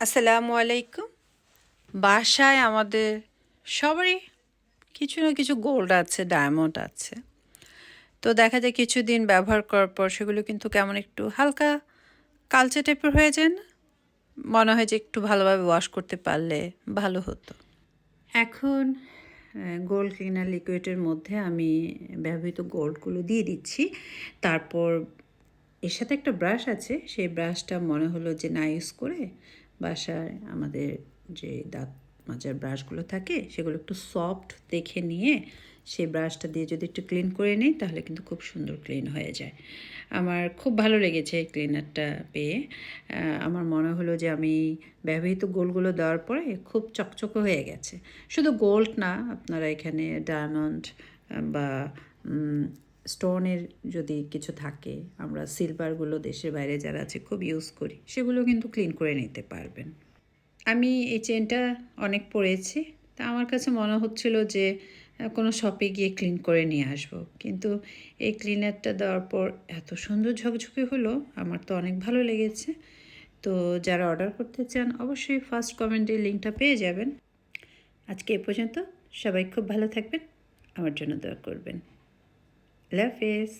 আসসালামু আলাইকুম। বাসায় আমাদের সবারই কিছু না কিছু গোল্ড আছে, ডায়মন্ড আছে। তো দেখা যায় কিছুদিন ব্যবহার করার পর সেগুলো কিন্তু কেমন একটু হালকা কালচে টাইপের হয়ে যায় না? মনে হয় যে একটু ভালোভাবে ওয়াশ করতে পারলে ভালো হতো। এখন গোল্ড ক্লিনার লিকুইডের মধ্যে আমি ব্যবহৃত গোল্ডগুলো দিয়ে দিচ্ছি। তারপর এর সাথে একটা ব্রাশ আছে, সেই ব্রাশটা মনে হলো যে না ইউজ করে বাসায় আমাদের যে দাঁত মাজার ব্রাশগুলো থাকে সেগুলো একটু সফট দেখে নিয়ে সেই ব্রাশটা দিয়ে যদি একটু ক্লিন করে নিই তাহলে কিন্তু খুব সুন্দর ক্লিন হয়ে যায়। আমার খুব ভালো লেগেছে এই ক্লিনারটা পেয়ে। আমার মনে হলো যে আমি ব্যবহৃত গোল্ডগুলো দেওয়ার পরে খুব চকচকে হয়ে গেছে। শুধু গোল্ড না, আপনারা এখানে ডায়মন্ড বা স্টোনের যদি কিছু থাকে, আমরা সিলভারগুলো দেশের বাইরে যারা আছে খুব ইউজ করি, সেগুলো কিন্তু ক্লিন করে নিতে পারবেন। আমি এই চেনটা অনেক পরেছি, তা আমার কাছে মনে হচ্ছিল যে কোনো শপে গিয়ে ক্লিন করে নিয়ে আসবো, কিন্তু এই ক্লিনারটা দেওয়ার পর এত সুন্দর ঝকঝকে হলো, আমার তো অনেক ভালো লেগেছে। তো যারা অর্ডার করতে চান অবশ্যই ফার্স্ট কমেন্টে লিঙ্কটা পেয়ে যাবেন। আজকে এ পর্যন্ত, সবাই খুব ভালো থাকবেন, আমার জন্য দোয়া করবেন। আল্লাহ হাফেজ।